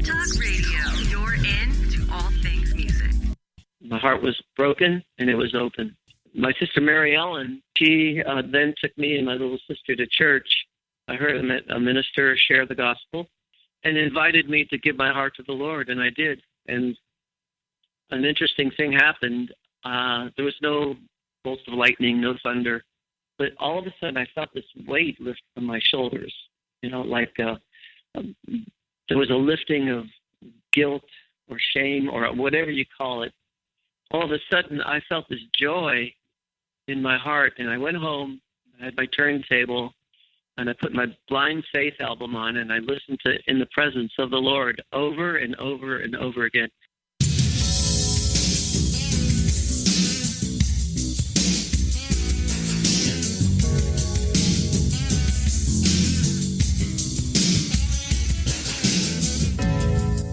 Talk Radio. You're in to all things music. My heart was broken and it was open. My sister Mary Ellen, she then took me and my little sister to church. I heard a minister share the gospel and invited me to give my heart to the Lord, and I did. And an interesting thing happened. There was no bolts of lightning, no thunder, but all of a sudden I felt this weight lift from my shoulders, like there was a lifting of guilt or shame or whatever you call it. All of a sudden, I felt this joy in my heart, and I went home, I had my turntable, and I put my Blind Faith album on, and I listened to In the Presence of the Lord over and over and over again.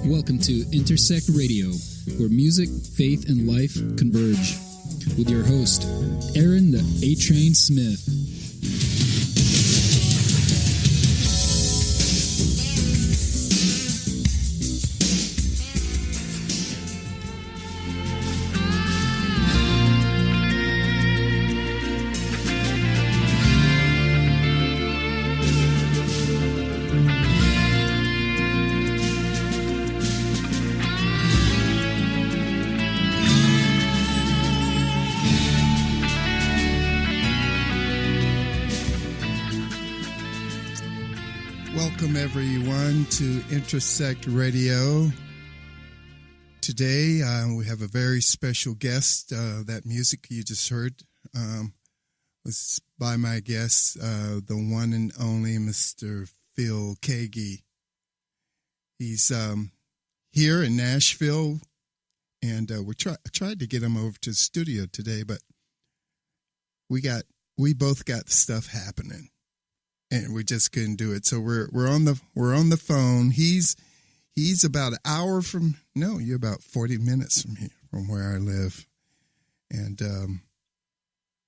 Welcome to Intersect Radio, where music, faith, and life converge. With your host, Aaron the A-Train Smith. Welcome, everyone, to Intersect Radio. Today, we have a very special guest. That music you just heard was by my guest, the one and only Mr. Phil Keaggy. He's here in Nashville, and we tried to get him over to the studio today, but we both got stuff happening. And we just couldn't do it. So we're on the phone. He's about an hour you're about 40 minutes from here, from where I live. And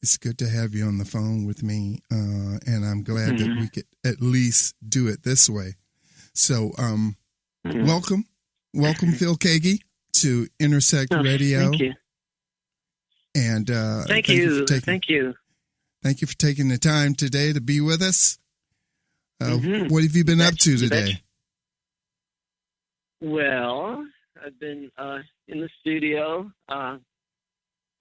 it's good to have you on the phone with me. And I'm glad that we could at least do it this way. So welcome Phil Keaggy to Intersect Radio. Thank you. And thank you. Thank you. Thank you for taking the time today to be with us. What have you been up to today? Well, I've been in the studio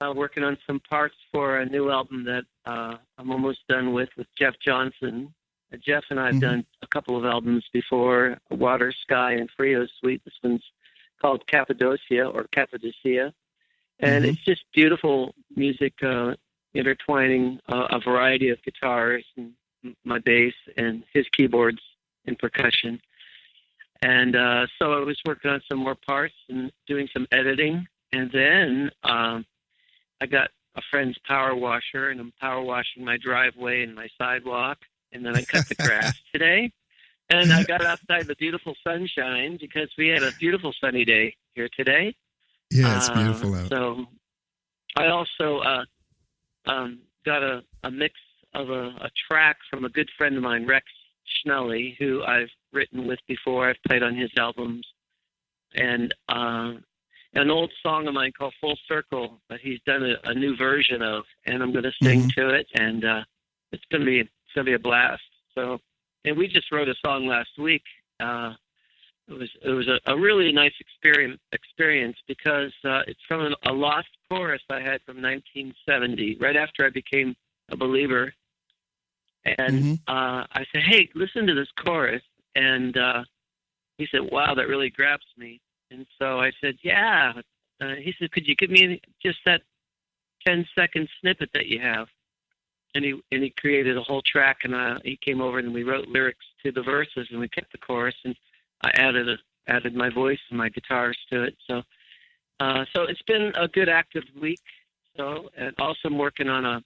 working on some parts for a new album that I'm almost done with Jeff Johnson. Jeff and I have done a couple of albums before, Water, Sky, and Frio Suite. This one's called Cappadocia or Cappadocia. And it's just beautiful music intertwining a variety of guitars and my bass and his keyboards and percussion. And so I was working on some more parts and doing some editing. And then I got a friend's power washer, and I'm power washing my driveway and my sidewalk. And then I cut the grass today. And I got outside the beautiful sunshine because we had a beautiful sunny day here today. Yeah, it's beautiful out. So I also got a mix of a track from a good friend of mine, Rex Schnelly, who I've written with before. I've played on his albums. And an old song of mine called Full Circle that he's done a new version of, and I'm going to sing to it, and it's going to be a blast. So, and we just wrote a song last week. It was a really nice experience because it's from a lost chorus I had from 1970, right after I became a believer. And I said, hey, listen to this chorus. And he said, wow, that really grabs me. And so I said, yeah. He said, could you give me just that 10-second snippet that you have? And he created a whole track, and he came over and we wrote lyrics to the verses, and we kept the chorus, and I added my voice and my guitars to it. So it's been a good active week. So, and also I'm working on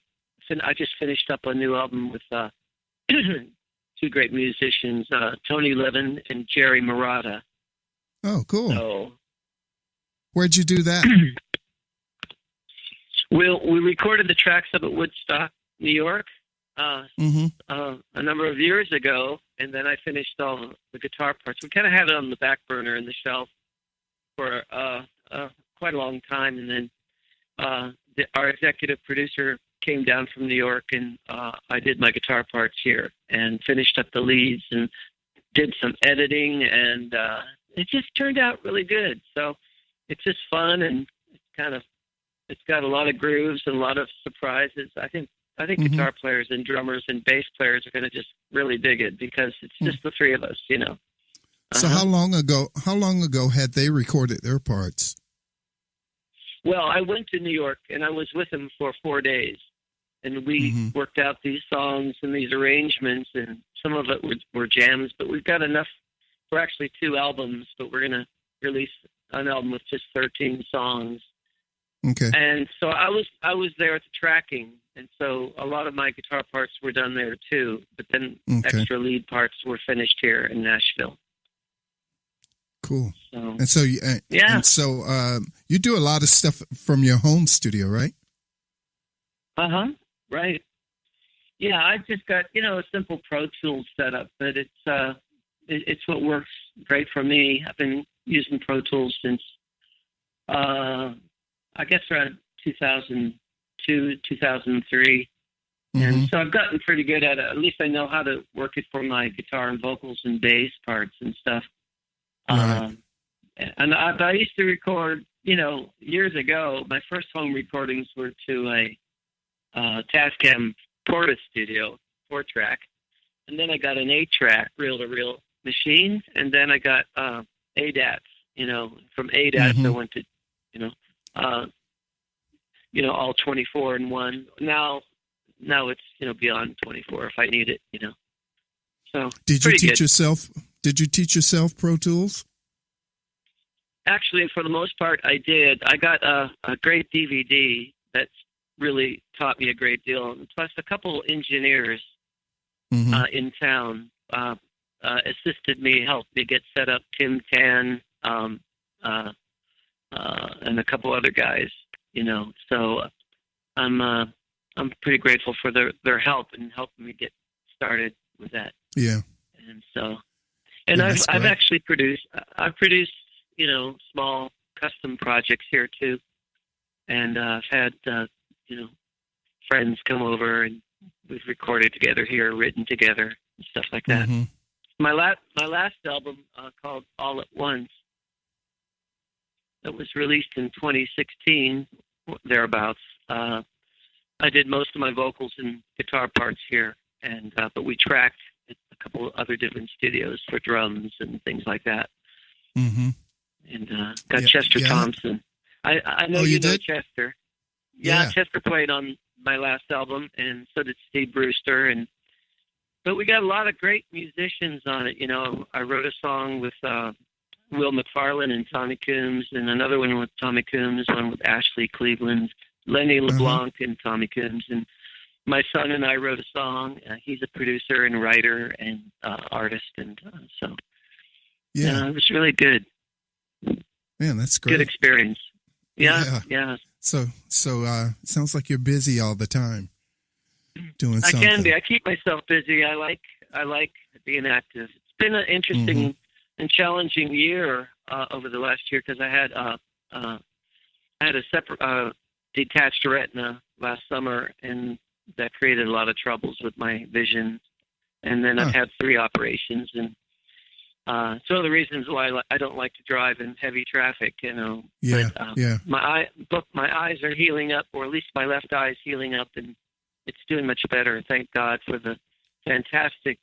I just finished up a new album with two great musicians, Tony Levin and Jerry Murata. Oh, cool. So, where'd you do that? We recorded the tracks up at Woodstock, New York, a number of years ago, and then I finished all the guitar parts. We kind of had it on the back burner in the shelf for quite a long time, and then our executive producer came down from New York, and I did my guitar parts here and finished up the leads and did some editing, and it just turned out really good. So it's just fun, and it's got a lot of grooves and a lot of surprises. I think guitar players and drummers and bass players are going to just really dig it because it's just the three of us, you know. So how long ago had they recorded their parts? Well, I went to New York and I was with them for 4 days, and we worked out these songs and these arrangements, and some of it were jams, but we've got enough for actually 2 albums, but we're going to release an album with just 13 songs. Okay. And so I was there at the tracking, and so a lot of my guitar parts were done there too, but then extra lead parts were finished here in Nashville. Cool. So, and so you do a lot of stuff from your home studio, right? Right. Yeah, I've just got, a simple Pro Tools setup, but it's what works great for me. I've been using Pro Tools since I guess around 2002, 2003. And so I've gotten pretty good at it. At least I know how to work it for my guitar and vocals and bass parts and stuff. Right. And I used to record, years ago, my first home recordings were to a Tascam Porta Studio 4-track. And then I got an 8-track reel-to-reel machine. And then I got ADATs, from ADATs I went to, all 24 in one. Now it's, beyond 24 if I need it, So Did you teach yourself Pro Tools? Actually, for the most part, I did. I got a great DVD that's really taught me a great deal. And plus, a couple engineers in town assisted me, helped me get set up. Tim Tan and a couple other guys. So I'm pretty grateful for their help in helping me get started with that. Yeah. And so, and I've actually produced small custom projects here too, and I've had friends come over and we've recorded together here, written together, and stuff like that. My last album called All at Once, that was released in 2016 thereabouts. I did most of my vocals and guitar parts here, and but we tracked at a couple of other different studios for drums and things like that. And got Chester Thompson. I know you know Chester. Yeah, Chester played on my last album, and so did Steve Brewster. But we got a lot of great musicians on it. I wrote a song with Will McFarlane and Tommy Coombs, and another one with Tommy Coombs, one with Ashley Cleveland, Lenny LeBlanc, and Tommy Coombs. And my son and I wrote a song. He's a producer and writer and artist, and so it was really good. Man, that's great. Good experience. Yeah. So sounds like you're busy all the time doing something. I can be. I keep myself busy. I like being active. It's been an interesting and challenging year over the last year because I had a separate detached retina last summer, and that created a lot of troubles with my vision. And then I've had 3 operations, and it's one of the reasons why I don't like to drive in heavy traffic, Yeah, but, my eyes are healing up, or at least my left eye is healing up, and it's doing much better. Thank God for the fantastic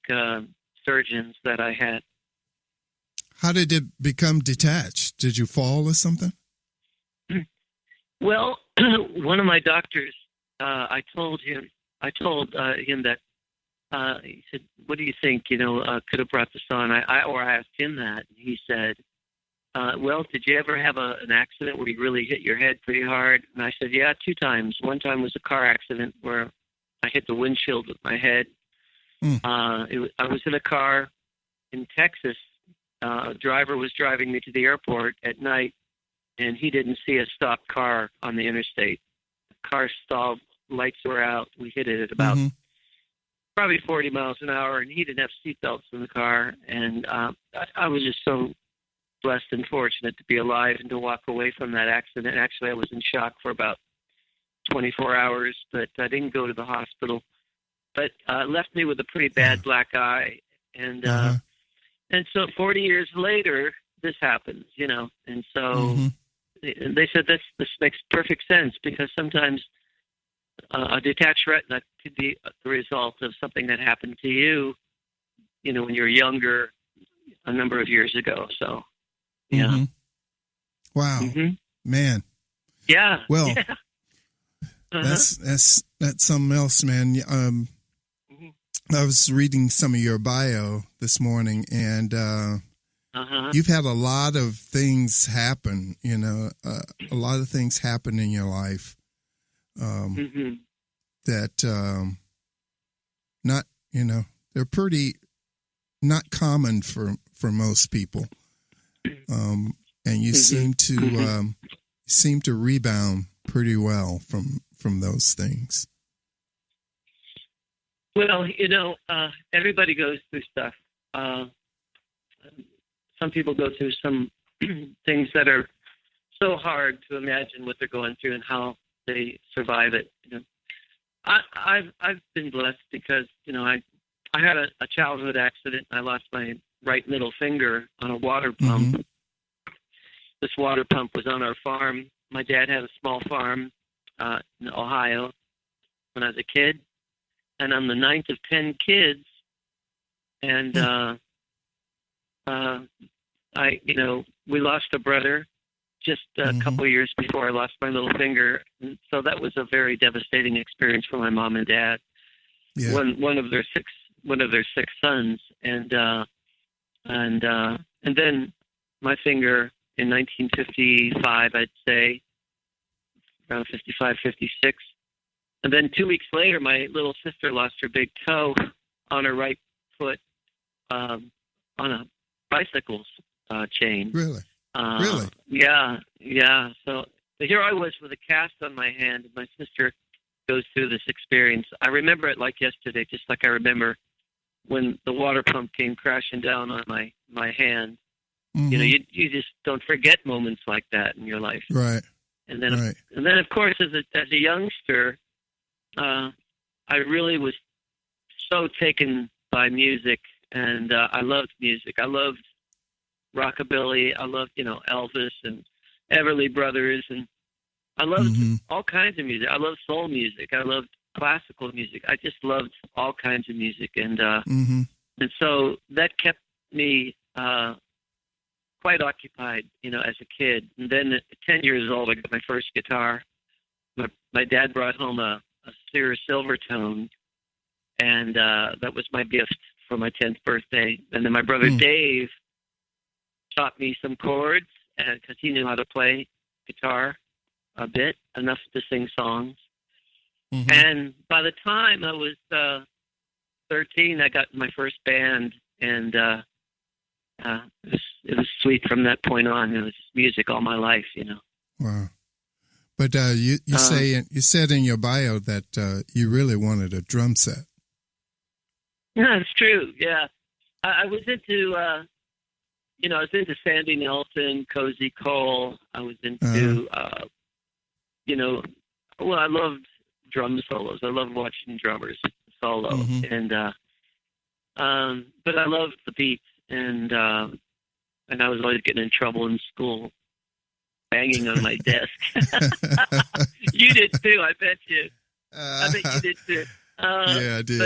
surgeons that I had. How did it become detached? Did you fall or something? Well, one of my doctors, I told him that. He said, "What do you think? Could have brought this on?" I asked him that, and he said, "Well, did you ever have an accident where you really hit your head pretty hard?" And I said, "Yeah, 2 times. One time was a car accident where I hit the windshield with my head. I was in a car in Texas. A driver was driving me to the airport at night, and he didn't see a stopped car on the interstate. The car stalled, lights were out. We hit it at about probably 40 miles an hour, and he didn't have seatbelts in the car. And I was just so blessed and fortunate to be alive and to walk away from that accident. Actually, I was in shock for about 24 hours, but I didn't go to the hospital. But left me with a pretty bad black eye. And and so 40 years later, this happens, you know. And so they said this makes perfect sense, because sometimes a detached retina could be the result of something that happened to you, you know, when you were younger, a number of years ago. So, yeah. Wow, man. Yeah. Well, yeah. that's something else, man. I was reading some of your bio this morning, and you've had a lot of things happen. You know, a lot of things happen in your life that not, you know, they're pretty not common for most people. And you seem to rebound pretty well from those things. Well, you know, everybody goes through stuff. Some people go through some things that are so hard to imagine what they're going through and how they survive it. You know, I've been blessed because, you know, I had a childhood accident. I lost my right middle finger on a water pump. This water pump was on our farm. My dad had a small farm in Ohio when I was a kid. And I'm the ninth of 10 kids. And, we lost a brother just a couple of years before I lost my little finger. And so that was a very devastating experience for my mom and dad. Yeah. One of their six sons. And then my finger in 1955, I'd say, around 55, 56. And then 2 weeks later, my little sister lost her big toe on her right foot on a bicycle chain. Really? Really? Yeah. So here I was with a cast on my hand, and my sister goes through this experience. I remember it like yesterday, just like I remember when the water pump came crashing down on my hand. You know, you just don't forget moments like that in your life. Right. And then of course, as a youngster, I really was so taken by music, and I loved music. I loved rockabilly. I loved, you know, Elvis and Everly Brothers, and I loved all kinds of music. I loved soul music. I loved classical music. I just loved all kinds of music, and so that kept me quite occupied, you know, as a kid. And then at 10 years old, I got my first guitar. My dad brought home a Sears Silvertone, and that was my gift for my 10th birthday. And then my brother Dave taught me some chords, because he knew how to play guitar a bit, enough to sing songs. And by the time I was 13, I got my first band, and it was sweet from that point on. It was just music all my life, you know. Wow. But you said in your bio that you really wanted a drum set. Yeah, it's true. Yeah, I was into I was into Sandy Nelson, Cozy Cole. I was into I loved drum solos. I loved watching drummers solo, and but I loved the beats, and I was always getting in trouble in school, banging on my desk. You did too, I bet you. I bet you did too. Yeah, I did.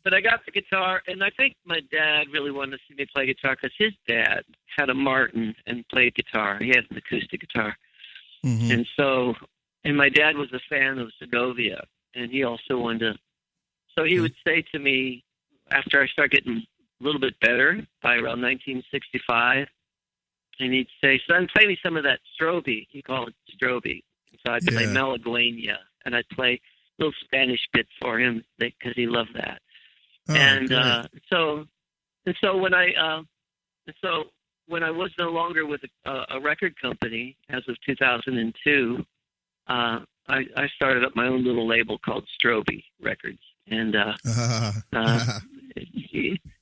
But I got the guitar, and I think my dad really wanted to see me play guitar because his dad had a Martin and played guitar. He had an acoustic guitar. And so, and my dad was a fan of Segovia, and he also wanted to. So he would say to me, after I started getting a little bit better by around 1965, and he'd say, "Son, play me some of that Strobe." He called it Strobe. So I'd play Malagueña, and I'd play little Spanish bits for him because he loved that. So when I was no longer with a record company as of 2002, I started up my own little label called Strobe Records, And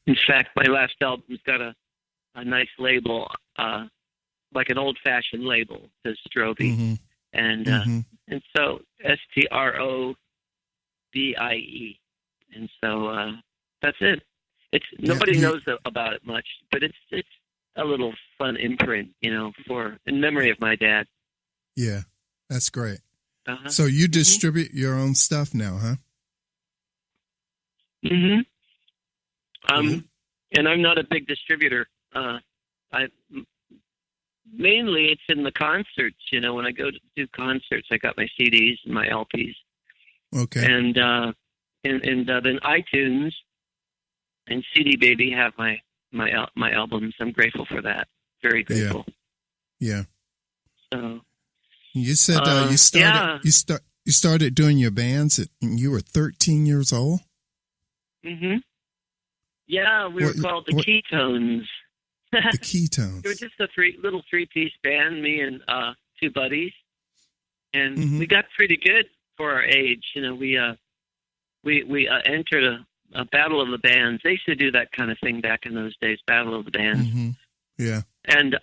in fact, my last album's got a nice label, like an old-fashioned label, says Strobe, and so Strobe, and so that's it. It's nobody knows about it much, but it's a little fun imprint, in memory of my dad. Yeah, that's great. So you distribute your own stuff now, huh? And I'm not a big distributor. Mainly it's in the concerts. When I go to do concerts, I got my CDs and my LPs. Okay. And then iTunes and CD Baby have my albums. I'm grateful for that. Very grateful. Yeah. So you said you started doing your bands when you were 13 years old. Yeah, we were called the Ketones. The Ketones. We were just a little three-piece band, me and two buddies, and we got pretty good for our age. We entered a battle of the bands. They used to do that kind of thing back in those days, battle of the bands. Yeah. And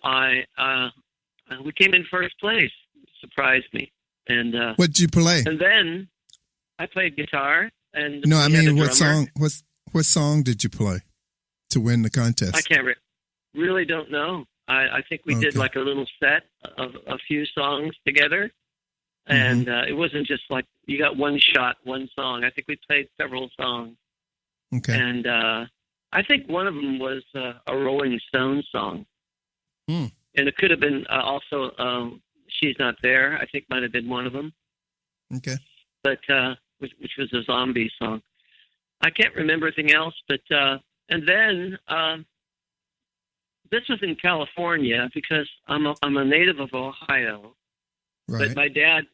we came in first place. Surprised me. And what did you play? And then I played guitar. And no, I mean, what song did you play to win the contest? I can't really don't know. I think we did like a little set of a few songs together, and it wasn't just like you got one shot, one song. I think we played several songs. Okay. And I think one of them was a Rolling Stones song, and it could have been also "She's Not There." I think might have been one of them. Okay. But which was a zombie song. I can't remember anything else, but and then this was in California because I'm a native of Ohio. Right. But my dad,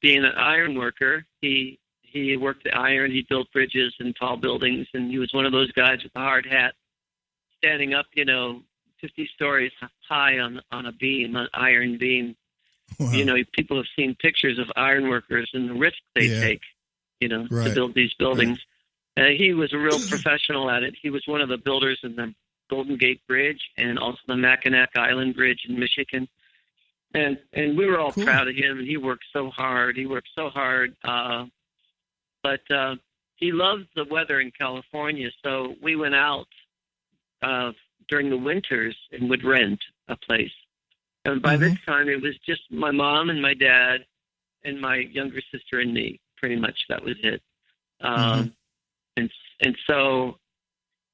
being an iron worker, he worked the iron. He built bridges and tall buildings, and he was one of those guys with a hard hat, standing up, 50 stories high on a beam, an iron beam. Wow. People have seen pictures of iron workers and the risk they take, to build these buildings. Right. He was a real professional at it. He was one of the builders in the Golden Gate Bridge and also the Mackinac Island Bridge in Michigan. And we were all proud of him. And he worked so hard. But he loved the weather in California. So we went out during the winters and would rent a place. And by this time, it was just my mom and my dad and my younger sister and me. Pretty much that was it. And so,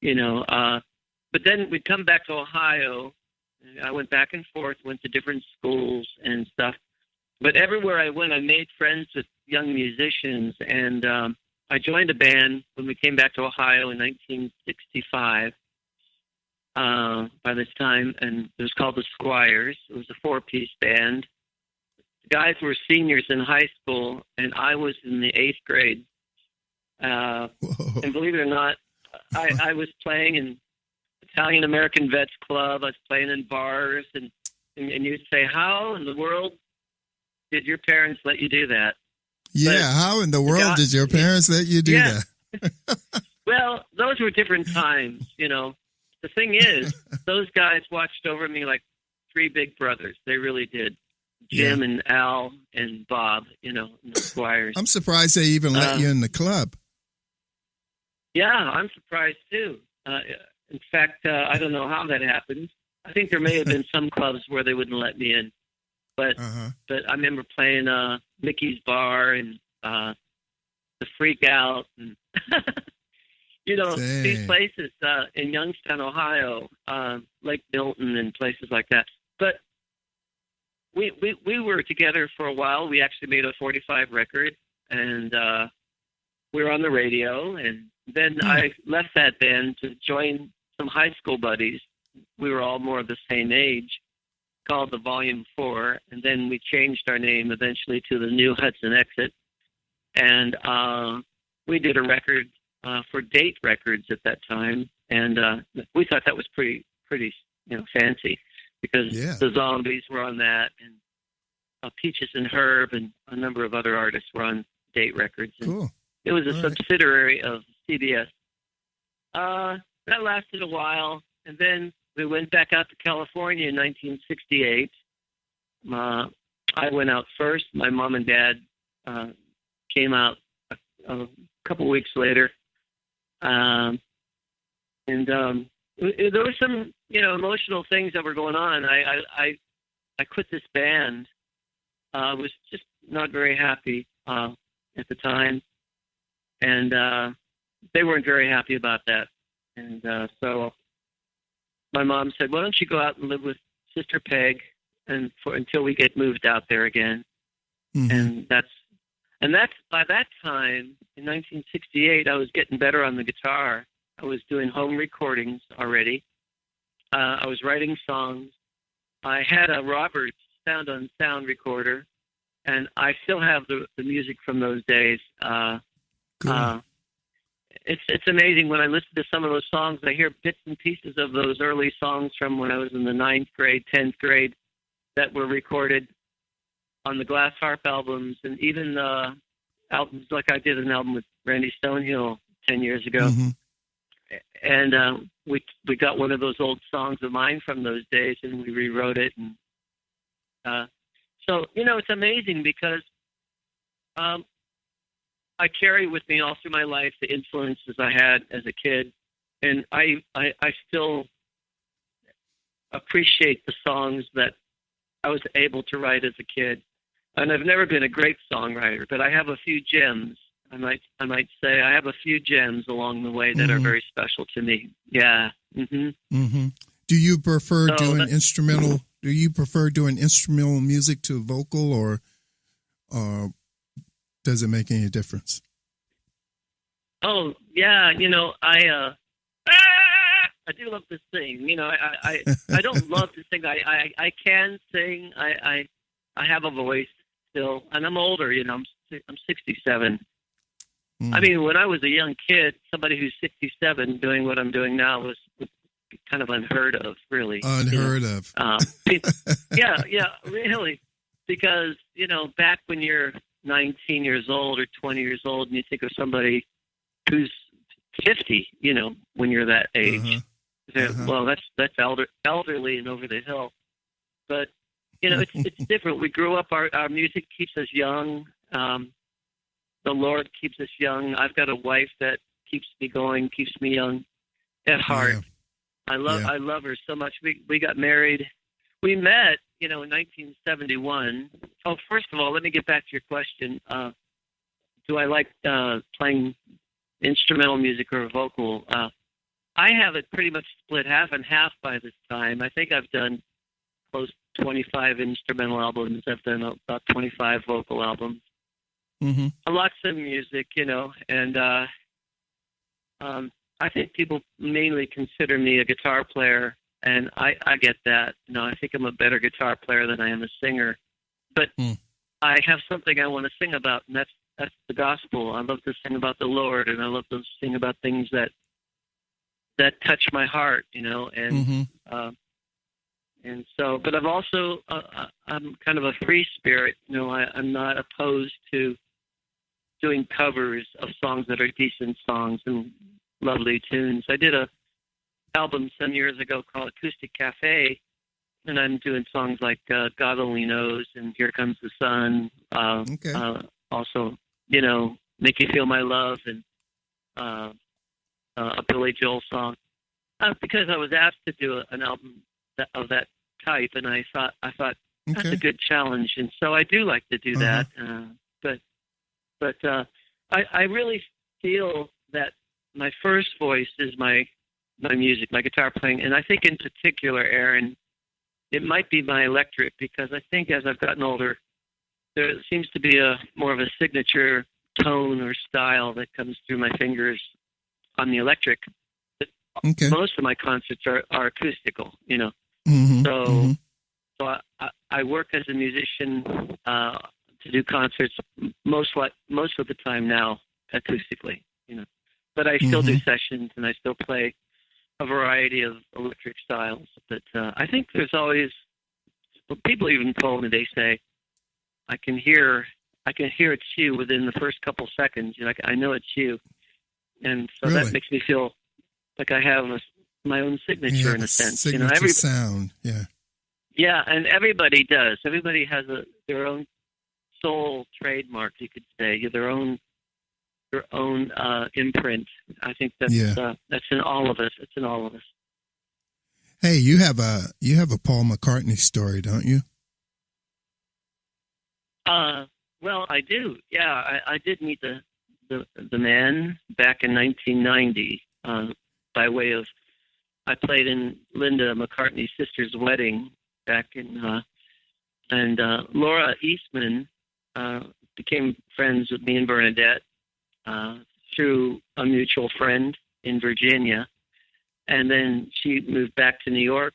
but then we'd come back to Ohio. And I went back and forth, went to different schools and stuff. But everywhere I went, I made friends with young musicians. And I joined a band when we came back to Ohio in 1965. By this time, and it was called the Squires. It was a 4-piece band. The guys were seniors in high school, and I was in the 8th grade. And believe it or not, I was playing in Italian American Vets Club. I was playing in bars, and you'd say, how in the world did your parents let you do that? Yeah, but how in the world did your parents let you do that? Well, those were different times, The thing is, those guys watched over me like 3 big brothers. They really did. Jim and Al and Bob, the Squires. I'm surprised they even let you in the club. Yeah, I'm surprised too. In fact, I don't know how that happened. I think there may have been some clubs where they wouldn't let me in. But I remember playing Mickey's Bar and the Freak Out and these places in Youngstown, Ohio, Lake Milton and places like that. But we were together for a while. We actually made a 45 record, and we were on the radio. And then I left that band to join some high school buddies. We were all more of the same age, called the Volume 4. And then we changed our name eventually to the New Hudson Exit. And we did a record for Date Records at that time, and we thought that was pretty fancy because the Zombies were on that, and Peaches and Herb and a number of other artists were on Date Records. And, cool. It was a All right. subsidiary of CBS. That lasted a while, and then we went back out to California in 1968. I went out first. My mom and dad came out a couple weeks later, and there were some, emotional things that were going on. I quit this band. I was just not very happy at the time, and they weren't very happy about that. And so my mom said, "Why don't you go out and live with Sister Peg, and until we get moved out there again?" Mm-hmm. And that's by that time in 1968, I was getting better on the guitar. I was doing home recordings already. I was writing songs. I had a Roberts Sound on Sound recorder, and I still have the music from those days. Cool. It's amazing when I listen to some of those songs. I hear bits and pieces of those early songs from when I was in the 9th grade, 10th grade, that were recorded on the Glass Harp albums, and even albums like I did an album with Randy Stonehill 10 years ago. Mm-hmm. And we got one of those old songs of mine from those days, and we rewrote it. And so, it's amazing because I carry with me all through my life the influences I had as a kid, and I still appreciate the songs that I was able to write as a kid. And I've never been a great songwriter, but I have a few gems. I might say I have a few gems along the way that Mm-hmm. are very special to me. Yeah. Mm-hmm. Mm-hmm. Do you prefer So doing instrumental? Do you prefer doing instrumental music to vocal, or does it make any difference? Oh yeah, I do love to sing. I don't love to sing. I can sing. I have a voice still, and I'm older. I'm 67. Mm. I mean, when I was a young kid, somebody who's 67 doing what I'm doing now was kind of unheard of, really. Unheard of. Yeah, really. Because, back when you're 19 years old or 20 years old and you think of somebody who's 50, when you're that age, well, that's elderly and over the hill. But, it's different. We grew up, our music keeps us young. The Lord keeps us young. I've got a wife that keeps me going, keeps me young at heart. Yeah. I love her so much. We got married. We met, in 1971. Oh, first of all, let me get back to your question. Do I like playing instrumental music or vocal? I have it pretty much split half and half by this time. I think I've done close to 25 instrumental albums. I've done about 25 vocal albums. Mm-hmm. Lots of music, and I think people mainly consider me a guitar player, and I get that. I think I'm a better guitar player than I am a singer. But I have something I want to sing about, and that's the gospel. I love to sing about the Lord, and I love to sing about things that touch my heart, and and so. But I've also I'm kind of a free spirit. I'm not opposed to doing covers of songs that are decent songs and lovely tunes. I did a album some years ago called Acoustic Cafe, and I'm doing songs like God Only Knows and Here Comes the Sun. Also, Make You Feel My Love, and a Billy Joel song. Because I was asked to do an album of that type, and I thought that's a good challenge, and so I do like to do that. But I really feel that my first voice is my music, my guitar playing. And I think in particular, Aaron, it might be my electric, because I think as I've gotten older, there seems to be more of a signature tone or style that comes through my fingers on the electric. But most of my concerts are acoustical, So I work as a musician to do concerts most of the time now acoustically, but I still do sessions, and I still play a variety of electric styles. But I think there's always, people even told me, they say, I can hear I can hear it's you within the first couple seconds. You know, I know it's you, and so Really? that makes me feel like I have my own signature in a sense. Signature You know, every sound. Yeah. yeah, and everybody does. Everybody has their own soul trademark, you could say, their own imprint. I think that's in all of us. It's in all of us. Hey, you have a Paul McCartney story, don't you? Well, I do. Yeah, I did meet the man back in 1990 by way of I played in Linda McCartney's sister's wedding back in and Laura Eastman became friends with me and Bernadette through a mutual friend in Virginia. And then she moved back to New York.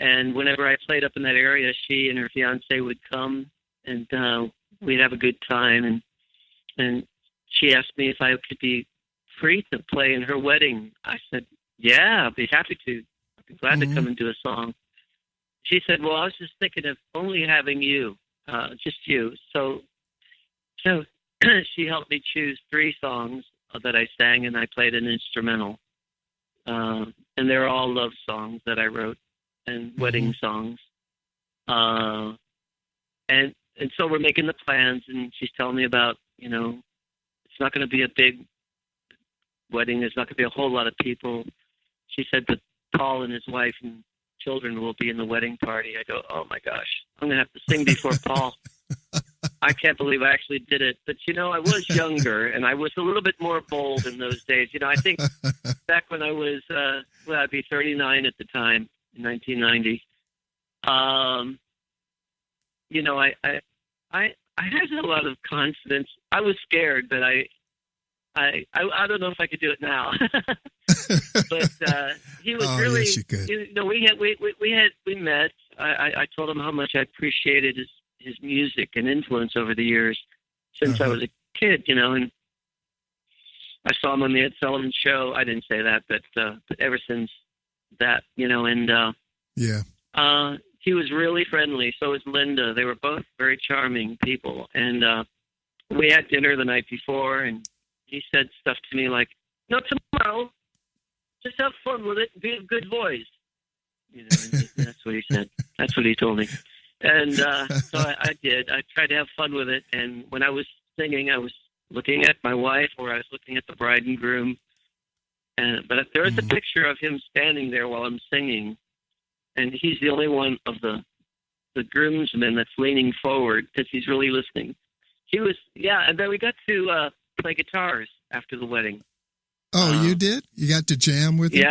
And whenever I played up in that area, she and her fiance would come and we'd have a good time. And she asked me if I could be free to play in her wedding. I said, yeah, I'd be happy to. I'd be glad to come and do a song. She said, well, I was just thinking of only having you, just you. So she helped me choose 3 songs that I sang, and I played an instrumental. And they're all love songs that I wrote and wedding songs. And so we're making the plans, and she's telling me about, you know, it's not going to be a big wedding. There's not going to be a whole lot of people. She said that Paul and his wife and children will be in the wedding party. I go, oh my gosh, I'm going to have to sing before Paul. I can't believe I actually did it. But, you know, I was younger, and I was a little bit more bold in those days. You know, I think back when I was, I'd be 39 at the time, in 1990. You know, I had a lot of confidence. I was scared, but I don't know if I could do it now. But he was really, yes, you could. You know, we met. I told him how much I appreciated his music and influence over the years since I was a kid, you know, and I saw him on the Ed Sullivan Show. I didn't say that, but ever since that, you know, and he was really friendly. So was Linda. They were both very charming people. And we had dinner the night before, and he said stuff to me like, "No, tomorrow, just have fun with it and be a good voice." You know, and that's what he said. That's what he told me. And so I did. I tried to have fun with it. And when I was singing, I was looking at my wife, or I was looking at the bride and groom. But there is a picture of him standing there while I'm singing, and he's the only one of the groomsmen that's leaning forward because he's really listening. He was, and then we got to play guitars after the wedding. Oh, you did? You got to jam with him?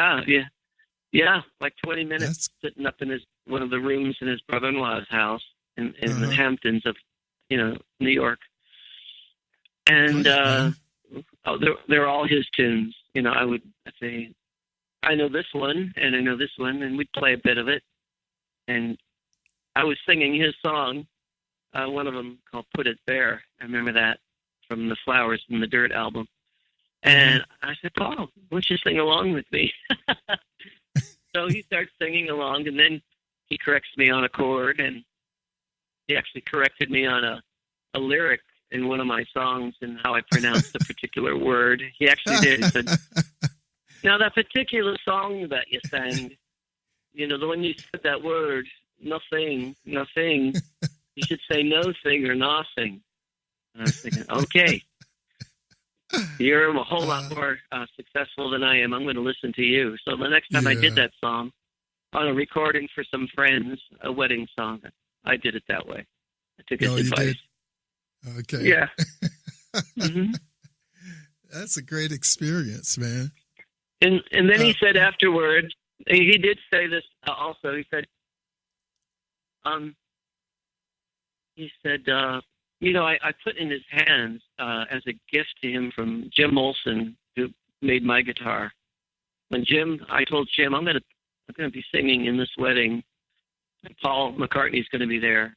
Yeah, like 20 minutes sitting up in one of the rooms in his brother-in-law's house in the Hamptons of, you know, New York. And they're all his tunes. You know, I'd say, I know this one, and I know this one, and we'd play a bit of it. And I was singing his song, one of them called Put It There. I remember that from the Flowers in the Dirt album. And I said, Paul, why don't you sing along with me? So he starts singing along, and then he corrects me on a chord, and he actually corrected me on a lyric in one of my songs and how I pronounced a particular word. He actually did. He said, now that particular song that you sang, you know, the one you said that word, nothing, you should say no thing or nothing. And I was thinking, okay, you're a whole lot more successful than I am. I'm going to listen to you. So the next time I did that song on a recording for some friends, a wedding song, I did it that way. I took his advice. Okay. Yeah. That's a great experience, man. And then he said afterward, he did say this also. He said, you know, I put in his hands as a gift to him from Jim Olson, who made my guitar. I told Jim, I'm going to be singing in this wedding, and Paul McCartney's going to be there.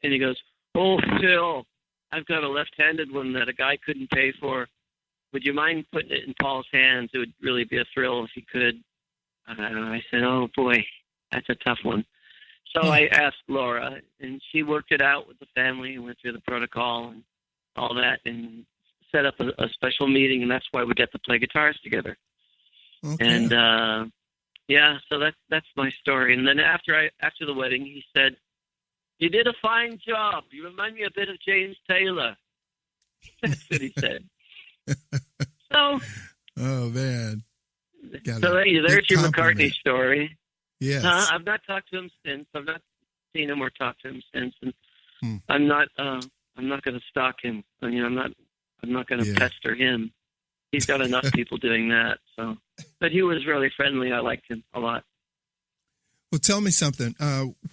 And he goes, oh, Phil, I've got a left-handed one that a guy couldn't pay for. Would you mind putting it in Paul's hands? It would really be a thrill if he could. I said, oh, boy, that's a tough one. So I asked Laura, and she worked it out with the family and went through the protocol. all that, and set up a special meeting, and that's why we got to play guitars together. Okay. And yeah, so that's my story. And then after the wedding, he said, "You did a fine job. You remind me a bit of James Taylor." That's what he said. So, oh man. So there's your McCartney story. Yes. I've not talked to him since. I've not seen him or talked to him since, and I'm not going to stalk him. I mean, I'm not going to pester him. He's got enough people doing that. So, but he was really friendly. I liked him a lot. Well, tell me something.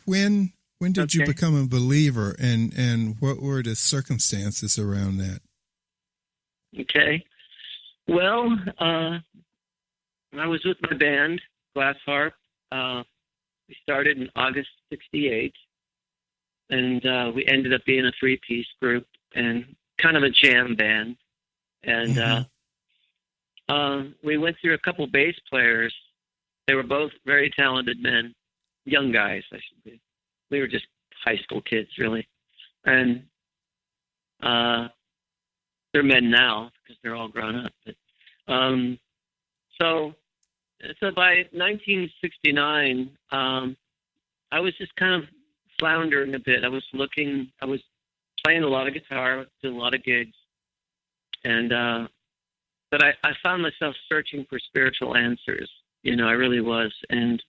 When did you become a believer, and what were the circumstances around that? Okay. Well, I was with my band, Glass Harp. We started in August '68, and we ended up being a 3-piece group and kind of a jam band. And we went through a couple bass players. They were both very talented men, young guys, I should say. We were just high school kids, really. And they're men now because they're all grown up. But, so by 1969, I was just kind of floundering a bit. I was playing a lot of guitar, doing a lot of gigs, and but I found myself searching for spiritual answers. You know, I really was, and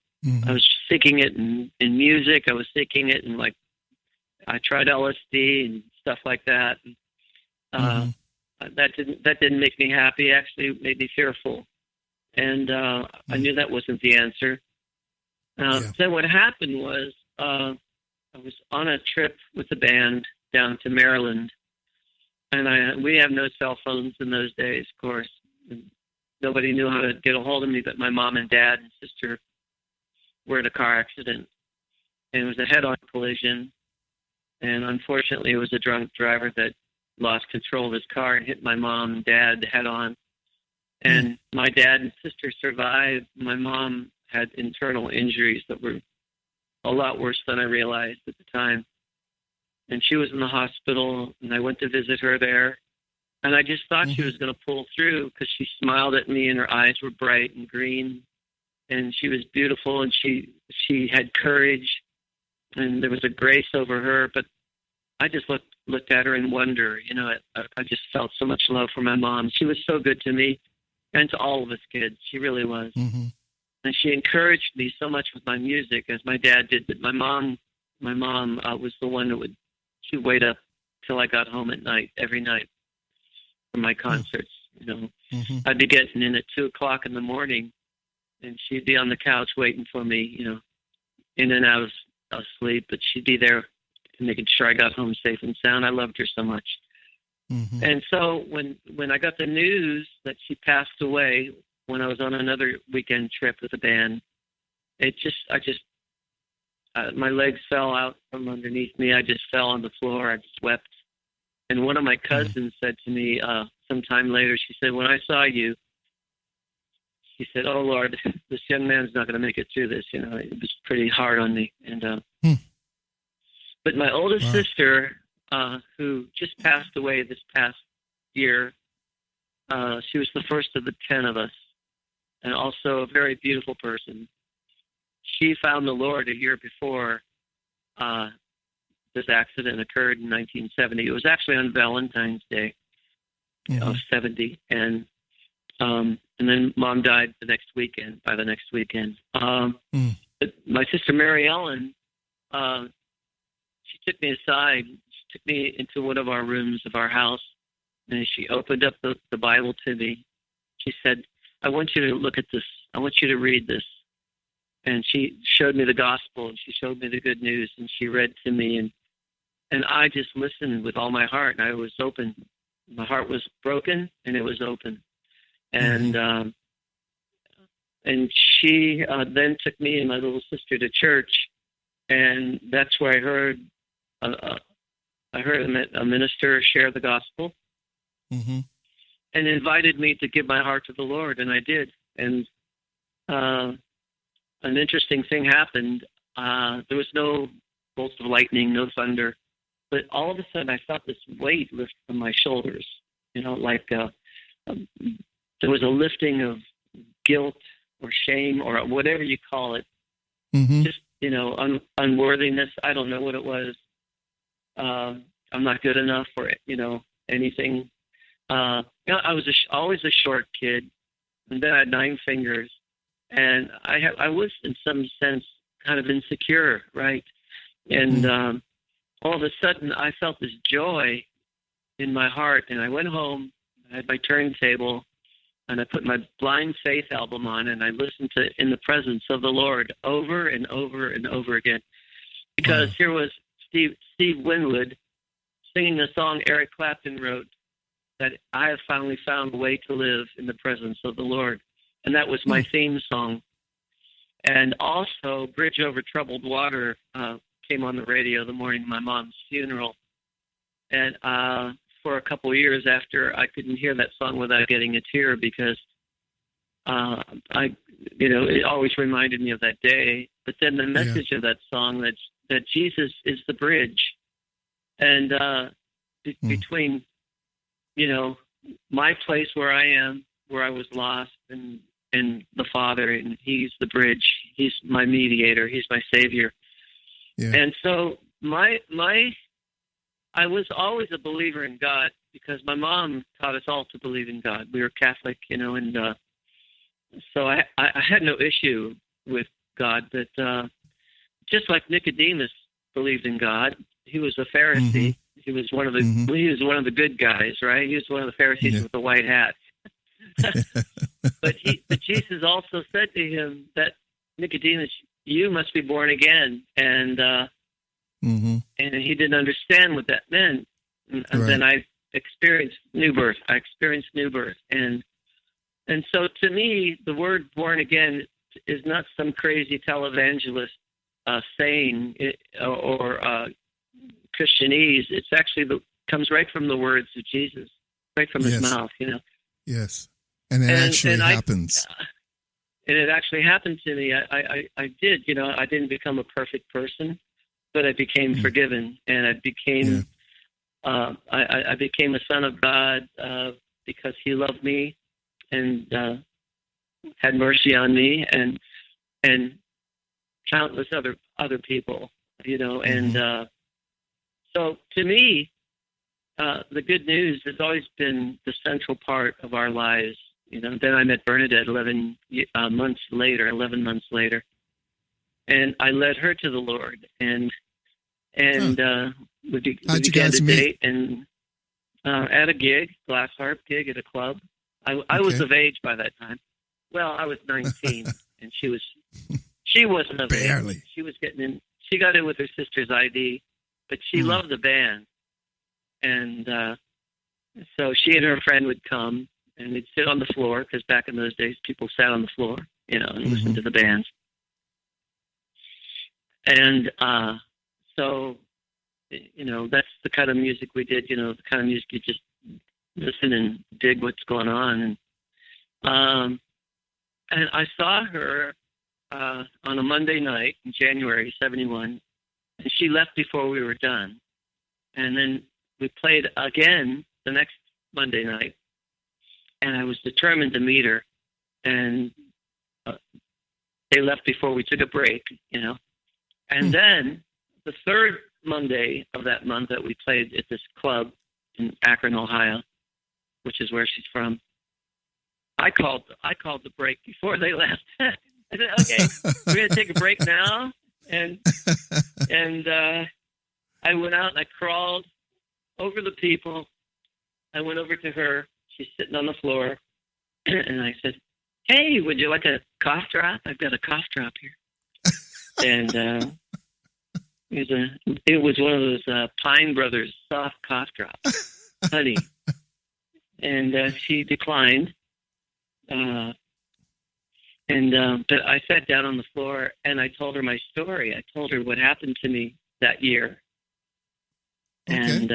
I was seeking it in music. I was seeking it in, like, I tried LSD and stuff like that. That didn't make me happy. Actually, it made me fearful. And I knew that wasn't the answer. Then what happened was I was on a trip with the band down to Maryland, and we have no cell phones in those days, of course. And nobody knew how to get a hold of me, but my mom and dad and sister were in a car accident, and it was a head-on collision. And unfortunately, it was a drunk driver that lost control of his car and hit my mom and dad head-on. And my dad and sister survived. My mom had internal injuries that were a lot worse than I realized at the time. And she was in the hospital, and I went to visit her there. And I just thought she was going to pull through because she smiled at me, and her eyes were bright and green. And she was beautiful, and she had courage, and there was a grace over her. But I just looked at her in wonder. You know, I just felt so much love for my mom. She was so good to me and to all of us kids. She really was. And she encouraged me so much with my music, as my dad did. But my mom was the one that she'd wait up till I got home at night, every night, for my concerts. You know, I'd be getting in at 2:00 in the morning, and she'd be on the couch waiting for me, you know, in and out of sleep. But she'd be there making sure I got home safe and sound. I loved her so much. And so when I got the news that she passed away when I was on another weekend trip with the band, my legs fell out from underneath me. I just fell on the floor. I just wept. And one of my cousins said to me sometime later, she said, when I saw you, she said, "Oh Lord, this young man's not going to make it through this." You know, it was pretty hard on me. And but my oldest sister, who just passed away this past year, she was the first of the 10 of us, and also a very beautiful person. She found the Lord a year before this accident occurred in 1970. It was actually on Valentine's Day of 70, and then Mom died by the next weekend. But my sister Mary Ellen, she took me aside. She took me into one of our rooms of our house, and she opened up the Bible to me. She said, "I want you to look at this. I want you to read this." And she showed me the gospel, and she showed me the good news, and she read to me, and I just listened with all my heart, and I was open. My heart was broken, and it was open. And she then took me and my little sister to church, and that's where I heard a minister share the gospel, and invited me to give my heart to the Lord, and I did. And an interesting thing happened. There was no bolts of lightning, no thunder. but all of a sudden I felt this weight lift from my shoulders, like there was a lifting of guilt or shame or whatever you call it. Mm-hmm. Just, unworthiness. I don't know what it was. I'm not good enough for it, anything. I was always a short kid, and then I had 9 fingers, and I was in some sense kind of insecure, right? And all of a sudden, I felt this joy in my heart, and I went home. I had my turntable, and I put my Blind Faith album on, and I listened to "In the Presence of the Lord" over and over and over again, because here was Steve Winwood singing a song Eric Clapton wrote, that I have finally found a way to live in the presence of the Lord. And that was my theme song. And also, Bridge Over Troubled Water came on the radio the morning of my mom's funeral. And for a couple of years after, I couldn't hear that song without getting a tear, because it always reminded me of that day. But then the message of that song, that Jesus is the bridge. And between, my place where I am, where I was lost, and the Father, and He's the bridge. He's my mediator. He's my Savior. Yeah. And so I was always a believer in God, because my mom taught us all to believe in God. We were Catholic, and so I had no issue with God. But just like Nicodemus believed in God, he was a Pharisee. Mm-hmm. He was one of the he was one of the good guys, right? He was one of the Pharisees with the white hat. But Jesus also said to him that, Nicodemus, you must be born again, and he didn't understand what that meant. And then I experienced new birth. And so to me, the word "born again" is not some crazy televangelist saying or Christianese. It's actually comes right from the words of Jesus, right from his mouth. Yes, and it actually happens. And it actually happened to me. I did. I didn't become a perfect person, but I became forgiven, and I became I became a son of God because He loved me and had mercy on me, and countless other people. And so to me, the good news has always been the central part of our lives. Then I met Bernadette 11 months later, and I led her to the Lord, and we began to date, and at a gig, glass harp gig at a club. I was of age by that time. Well, I was 19, and she wasn't of age. Barely. She was getting in. She got in with her sister's ID, but she loved the band, and so she and her friend would come, and they'd sit on the floor, because back in those days, people sat on the floor, and listened to the bands. And so, that's the kind of music we did, the kind of music you just listen and dig what's going on. And I saw her on a Monday night in January '71, and she left before we were done. And then we played again the next Monday night, and I was determined to meet her. And they left before we took a break, And then the third Monday of that month that we played at this club in Akron, Ohio, which is where she's from, I called the break before they left. I said, "Okay, we're going to take a break now." And I went out and I crawled over the people. I went over to her. She's sitting on the floor. And I said, "Hey, would you like a cough drop? I've got a cough drop here." And it was one of those Pine Brothers soft cough drops, honey. And she declined. But I sat down on the floor and I told her my story. I told her what happened to me that year. Okay. And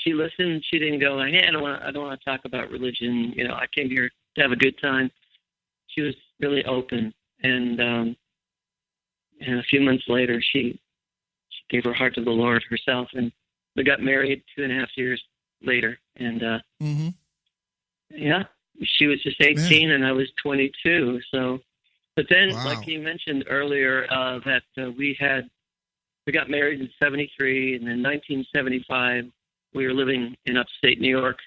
she listened. She didn't go, "Hey, I don't want to talk about religion. I came here to have a good time." She was really open. And a few months later, she gave her heart to the Lord herself, and we got married 2.5 years later. And yeah, she was just 18 and I was 22. So, but then, like you mentioned earlier, that we got married in 73, and in 1975 we were living in upstate New York,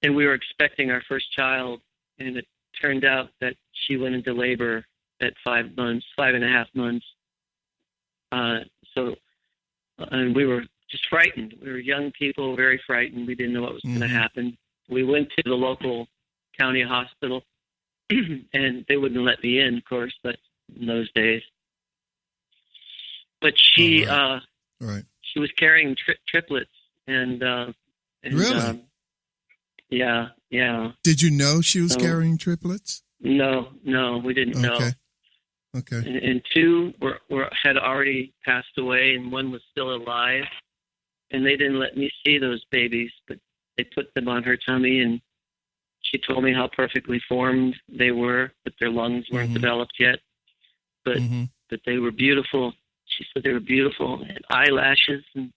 and we were expecting our first child, and it turned out that she went into labor at 5.5 months. And we were just frightened. We were young people, very frightened. We didn't know what was going to happen. We went to the local county hospital, and they wouldn't let me in, of course, but in those days. But she she was carrying triplets, and really? Yeah. Did you know she was carrying triplets? No, we didn't know. Okay. And two had already passed away, and one was still alive. And they didn't let me see those babies, but they put them on her tummy, and she told me how perfectly formed they were, but their lungs weren't developed yet. But they were beautiful. She said they were beautiful, and eyelashes, and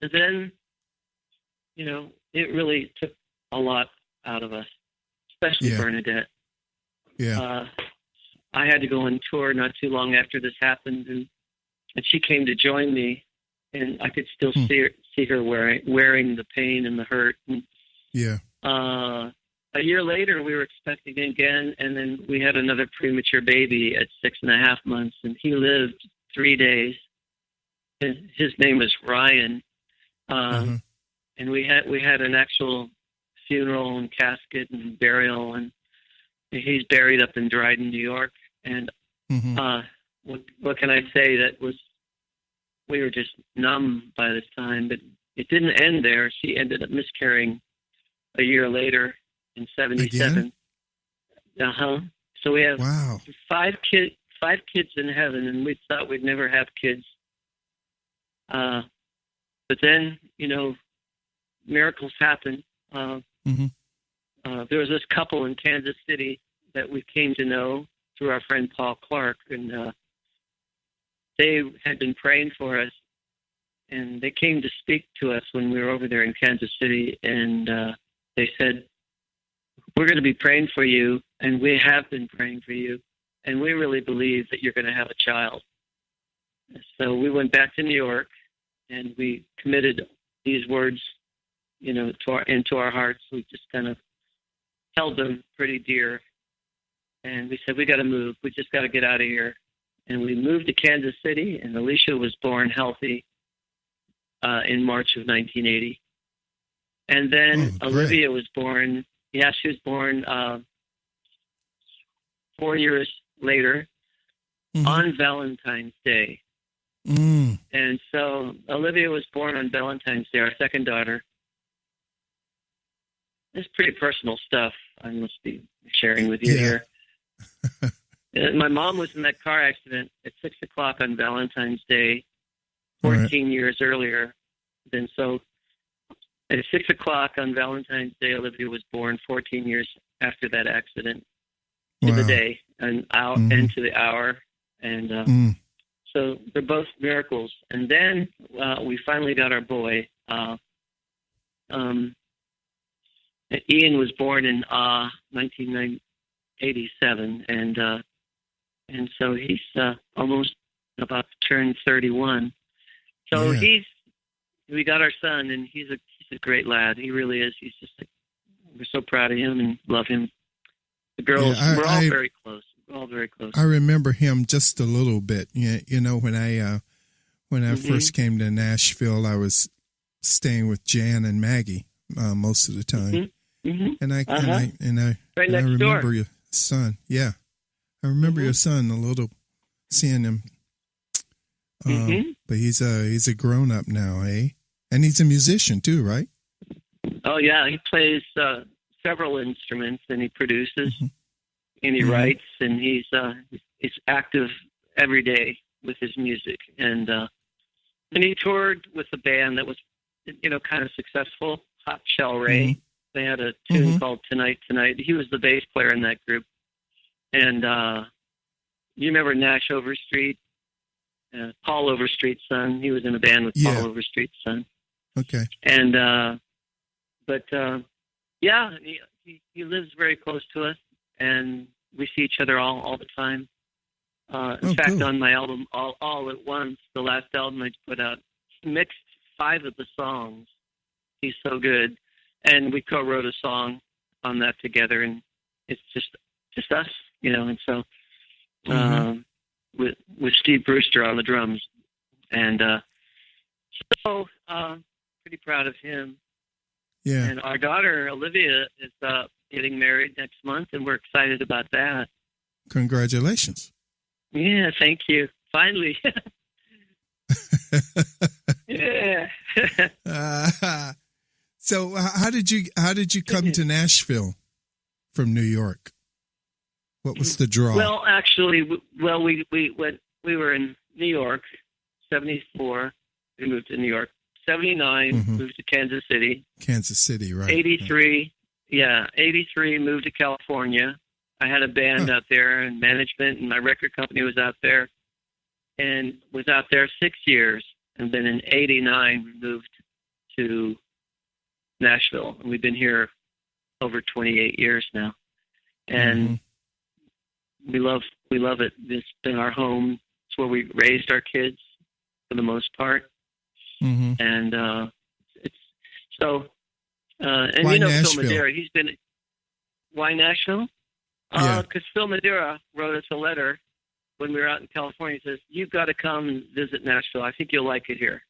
then, it really took a lot out of us, especially Bernadette. Yeah. I had to go on tour not too long after this happened, and she came to join me, and I could still see her wearing the pain and the hurt. And, a year later, we were expecting again, and then we had another premature baby at 6.5 months, and he lived 3 days. His name was Ryan, and we had an actual funeral and casket and burial, and he's buried up in Dryden, New York. And what can I say? We were just numb by this time, but it didn't end there. She ended up miscarrying a year later in 77. So we have 5 kids in heaven, and we thought we'd never have kids. But then, miracles happen. There was this couple in Kansas City that we came to know through our friend Paul Clark, and they had been praying for us, and they came to speak to us when we were over there in Kansas City, and they said, "We're going to be praying for you, and we have been praying for you, and we really believe that you're going to have a child." So we went back to New York, and we committed these words, into our hearts. We just kind of held them pretty dear. And we said, we got to move. We just got to get out of here. And we moved to Kansas City, and Alicia was born healthy in March of 1980. And then Olivia was born. Yeah, she was born 4 years later on Valentine's Day. And so Olivia was born on Valentine's Day, our second daughter. It's pretty personal stuff I must be sharing with you here. My mom was in that car accident at 6 o'clock on Valentine's Day, 14 years earlier. And so at 6 o'clock on Valentine's Day, Olivia was born 14 years after that accident, to the day and out and to the hour. And so they're both miracles. And then we finally got our boy. Ian was born in 1987, and so he's almost about to turn 31. So we got our son, and he's a great lad. He really is. He's just we're so proud of him and love him. The girls, we're all very close. We're all very close. I remember him just a little bit. When I first came to Nashville, I was staying with Jan and Maggie most of the time. And I remember your son. Yeah, I remember your son a little, seeing him. But he's a grown up now, eh? And he's a musician too, right? Oh yeah, he plays several instruments, and he produces, and he writes, and he's active every day with his music, and he toured with a band that was, kind of successful, Hot Shell Ray. They had a tune called Tonight, Tonight. He was the bass player in that group. And you remember Nash Overstreet? Paul Overstreet's son. He was in a band with Paul Overstreet's son. Okay. And yeah, he lives very close to us, and we see each other all the time. In fact, cool. on my album, All at Once, the last album I put out, he mixed 5 of the songs. He's so good, and we co-wrote a song on that together, and it's just us, And so, with Steve Brewster on the drums, and so pretty proud of him. Yeah. And our daughter Olivia is getting married next month, and we're excited about that. Congratulations. Yeah, thank you. Finally. Yeah. So how did you come to Nashville from New York? What was the draw? Well, actually, we were in New York, 74. We moved to New York. 79, moved to Kansas City. Kansas City, right. 83, 83, moved to California. I had a band out there and management, and my record company was out there, and was out there 6 years. And then in 89, we moved to Nashville, and we've been here over 28 years now. And we love it. It's been our home. It's where we raised our kids for the most part. And it's so. And why Phil Nashville? Madeira, he's been. Why Nashville? Because Phil Madeira wrote us a letter when we were out in California. He says, "You've got to come and visit Nashville. I think you'll like it here."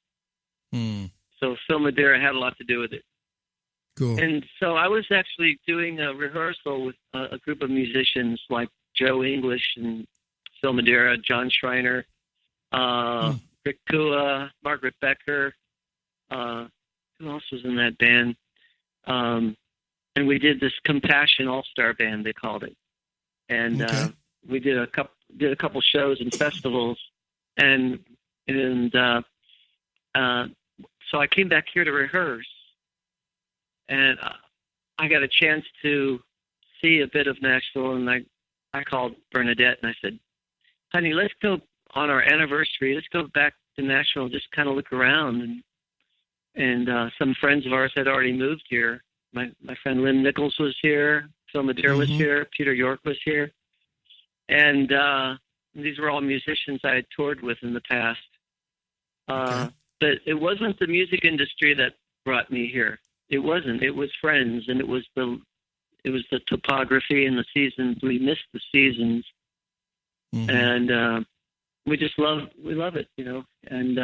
So Phil Madeira had a lot to do with it. Cool. And so I was actually doing a rehearsal with a group of musicians like Joe English and Phil Madeira, John Schreiner, Rick Kua, Margaret Becker. Who else was in that band? And we did this Compassion All-Star Band, they called it. And we did a couple shows and festivals. And so I came back here to rehearse. And I got a chance to see a bit of Nashville, and I called Bernadette and I said, "Honey, let's go on our anniversary. Let's go back to Nashville and just kind of look around." And some friends of ours had already moved here. My friend Lynn Nichols was here. Phil Madeira was here. Peter York was here. And these were all musicians I had toured with in the past. But it wasn't the music industry that brought me here. It wasn't. It was friends, and it was the topography and the seasons. We missed the seasons, and we love it, And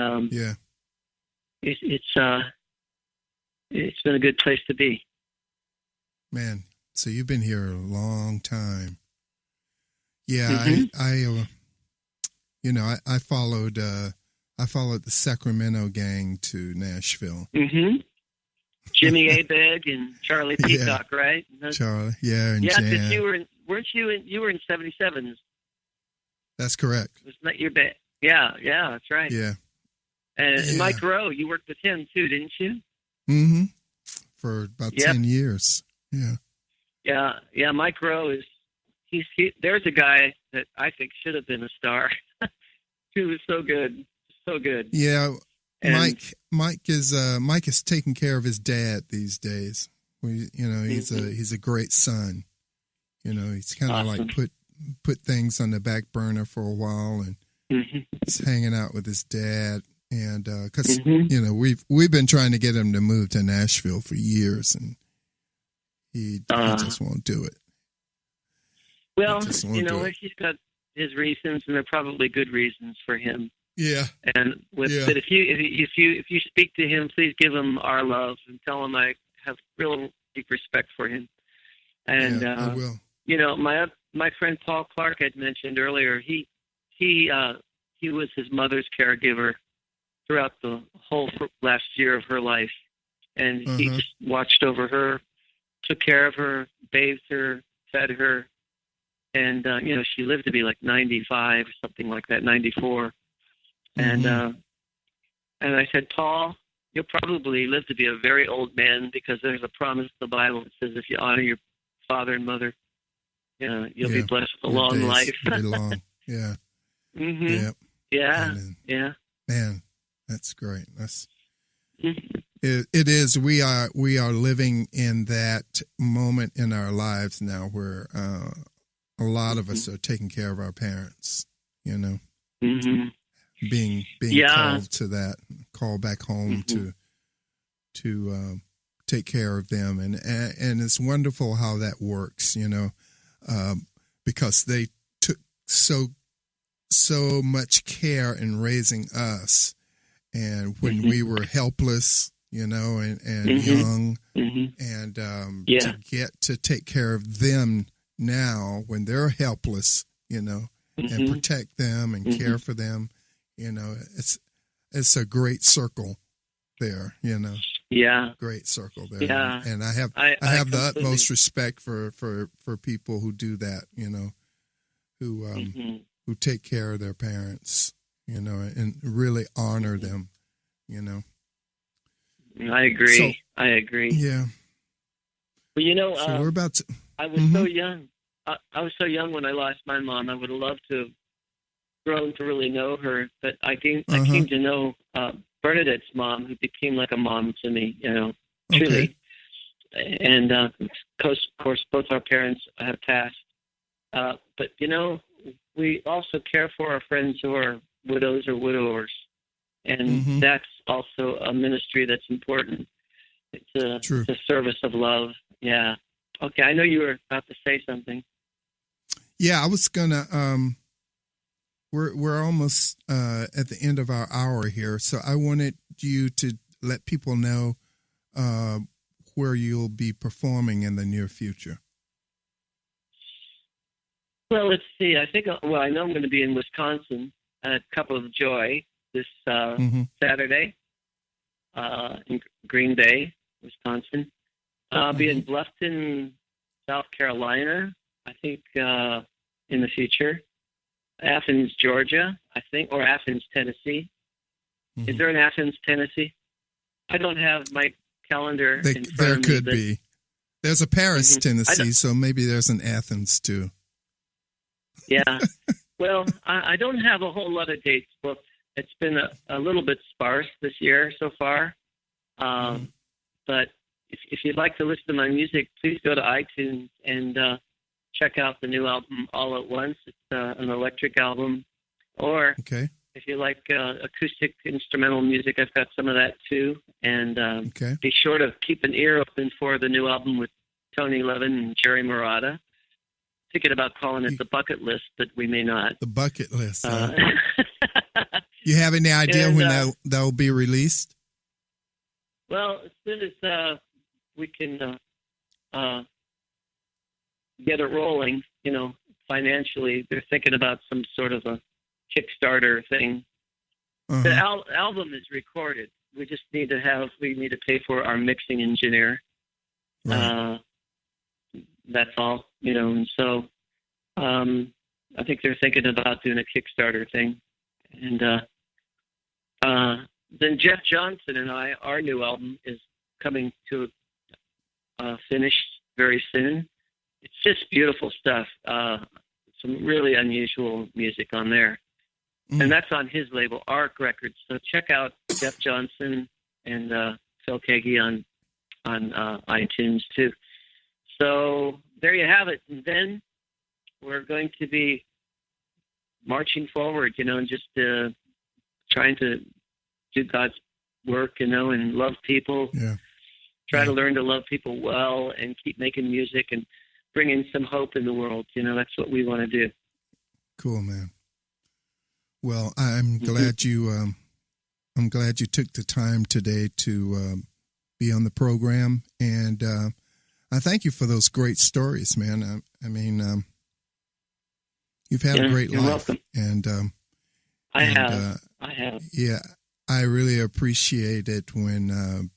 it's been a good place to be. Man, so you've been here a long time. Yeah, I followed the Sacramento gang to Nashville. Jimmy Abegg and Charlie Peacock, right? Charlie, and yeah, Jan. because you were in 77. That's correct. Wasn't that your band? Yeah, that's right. Yeah. And Mike Rowe, you worked with him too, didn't you? For about 10 years. Yeah. Yeah. Mike Rowe there's a guy that I think should have been a star. He was so good. Yeah. And Mike is taking care of his dad these days. He's a great son. He's kind of like put things on the back burner for a while, and he's hanging out with his dad. And because we've been trying to get him to move to Nashville for years, and he just won't do it. Well, he's got his reasons, and they're probably good reasons for him. Yeah. But if you speak to him, please give him our love and tell him I have real deep respect for him. And I will. My friend Paul Clark had mentioned earlier. He was his mother's caregiver throughout the whole last year of her life, and he just watched over her, took care of her, bathed her, fed her, and she lived to be like 95 or something like that, 94. And I said, Paul, you'll probably live to be a very old man, because there's a promise in the Bible that says if you honor your father and mother, you'll be blessed with a long life. Very long. Yeah. Yeah. Yeah. And, Yeah. man, that's great. That's Mhm. it is. We are living in that moment in our lives now where a lot of us are taking care of our parents. You know, Mhm. being Yeah. called to that, called back home Mhm. to take care of them, and it's wonderful how that works. You know, because they took so much care in raising us, and when we were helpless, you know, and young, and Yeah. to get to take care of them now when they're helpless, you know, and protect them and care for them, you know, it's a great circle there, you know. Yeah. Great circle there. Yeah. And I have I the completely- utmost respect for people who do that, you know, who take care of their parents, you know, and really honor them, you know. I agree. So- I agree. Yeah. But you know, So we're about to. I was so young. I was so young when I lost my mom. I would have loved to have grown to really know her, but I came to know Bernadette's mom, who became like a mom to me. You know, truly. And of course, both our parents have passed. But you know, we also care for our friends who are widows or widowers, and that's also a ministry that's important. It's a service of love. Yeah. Okay, I know you were about to say something. Yeah, I was gonna. We're almost at the end of our hour here, so I wanted you to let people know where you'll be performing in the near future. Well, let's see. I think. Well, I know I'm going to be in Wisconsin at Cup of Joy this Saturday in Green Bay, Wisconsin. I'll be in Bluffton, South Carolina, I think, in the future. Athens, Georgia, I think, or Athens, Tennessee. Is there an Athens, Tennessee? I don't have my calendar in front There of me. could be. There's a Paris, Tennessee, so maybe there's an Athens, too. Yeah. Well, I don't have a whole lot of dates booked. It's been a little bit sparse this year so far. But if you'd like to listen to my music, please go to iTunes and check out the new album All at Once. It's an electric album. Or if you like acoustic instrumental music, I've got some of that too. And be sure to keep an ear open for the new album with Tony Levin and Jerry Murata. Thinking about calling it the bucket list, but we may not. The bucket list. You have any idea when that'll be released? Well, as soon as we can get it rolling, you know, financially, they're thinking about some sort of a Kickstarter thing. The album is recorded. We just need to pay for our mixing engineer. Right. That's all, you know. And so I think they're thinking about doing a Kickstarter thing. And then Jeff Johnson and our new album is coming to finish very soon. It's just beautiful stuff. Some really unusual music on there. And that's on his label, Arc Records. So check out Jeff Johnson and Phil Keaggy on iTunes too. So there you have it. And then we're going to be marching forward, you know, and just trying to do God's work, you know, and love people. Yeah. Try to learn to love people well and keep making music and bringing some hope in the world. You know, that's what we want to do. Cool, man. Well, I'm glad you took the time today to be on the program, and I thank you for those great stories, man. I mean, you've had a great life, welcome. And I have. Yeah, I really appreciate it when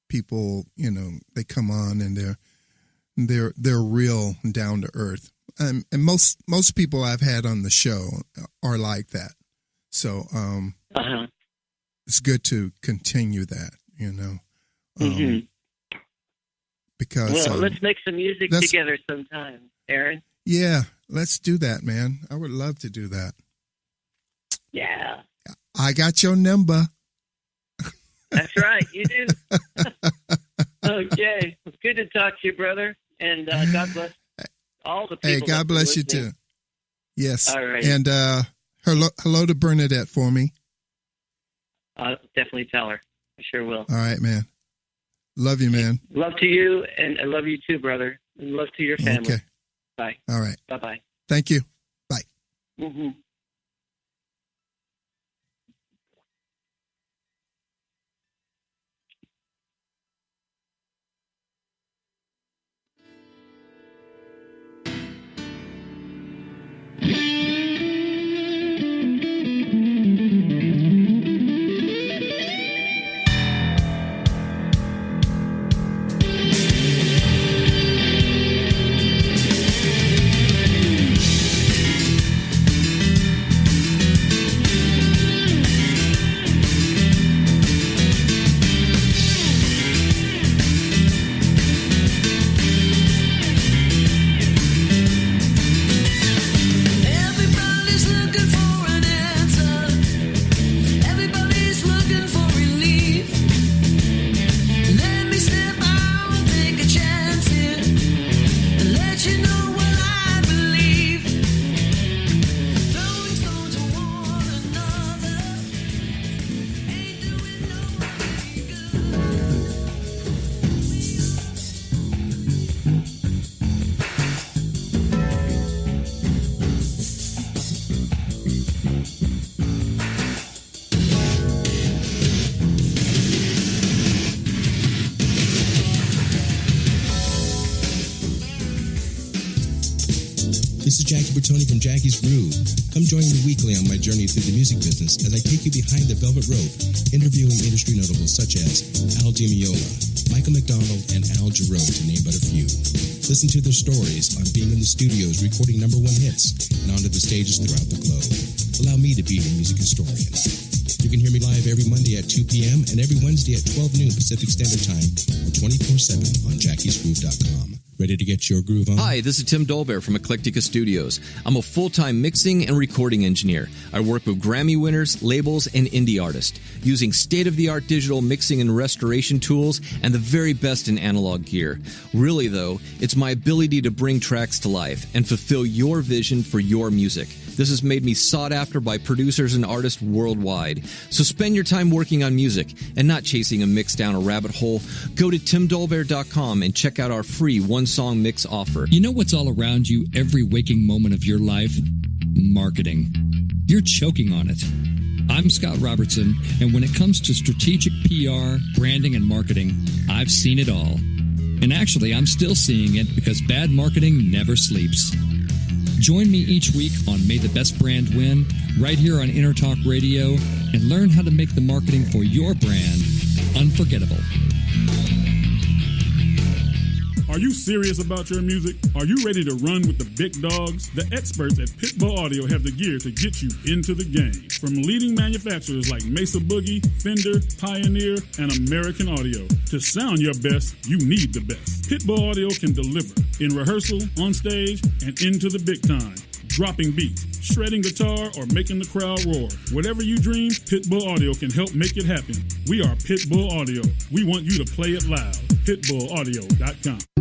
people, you know, they come on and they're real and down to earth. And most people I've had on the show are like that. So it's good to continue that, you know. Because let's make some music together sometime, Aaron. Yeah, let's do that, man. I would love to do that. Yeah. I got your number. That's right. You do. Okay. It's good to talk to you, brother. And God bless all the people. Hey, God bless you too. Yes. All right. And hello to Bernadette for me. I'll definitely tell her. I sure will. All right, man. Love you, man. Love to you, and I love you too, brother. And love to your family. Okay. Bye. All right. Bye-bye. Thank you. Bye. Mm-hmm. This is Jackie Bertoni from Jackie's Groove. Come join me weekly on my journey through the music business as I take you behind the velvet rope, interviewing industry notables such as Al Di Meola, Michael McDonald, and Al Jarreau, to name but a few. Listen to their stories on being in the studios recording #1 hits and onto the stages throughout the globe. Allow me to be your music historian. You can hear me live every Monday at 2 p.m. and every Wednesday at 12 noon Pacific Standard Time or 24/7 on jackiesgroove.com. Ready to get your groove on? Hi, this is Tim Dolbear from Eclectica Studios. I'm a full-time mixing and recording engineer. I work with Grammy winners, labels, and indie artists, using state-of-the-art digital mixing and restoration tools and the very best in analog gear. Really, though, it's my ability to bring tracks to life and fulfill your vision for your music. This has made me sought after by producers and artists worldwide. So spend your time working on music and not chasing a mix down a rabbit hole. Go to timdolbear.com and check out our free one-song mix offer. You know what's all around you every waking moment of your life? Marketing. You're choking on it. I'm Scott Robertson, and when it comes to strategic PR, branding, and marketing, I've seen it all. And actually, I'm still seeing it because bad marketing never sleeps. Join me each week on May the Best Brand Win, right here on Intertalk Radio, and learn how to make the marketing for your brand unforgettable. Are you serious about your music? Are you ready to run with the big dogs? The experts at Pitbull Audio have the gear to get you into the game. From leading manufacturers like Mesa Boogie, Fender, Pioneer, and American Audio. To sound your best, you need the best. Pitbull Audio can deliver in rehearsal, on stage, and into the big time. Dropping beats, shredding guitar, or making the crowd roar. Whatever you dream, Pitbull Audio can help make it happen. We are Pitbull Audio. We want you to play it loud. PitbullAudio.com.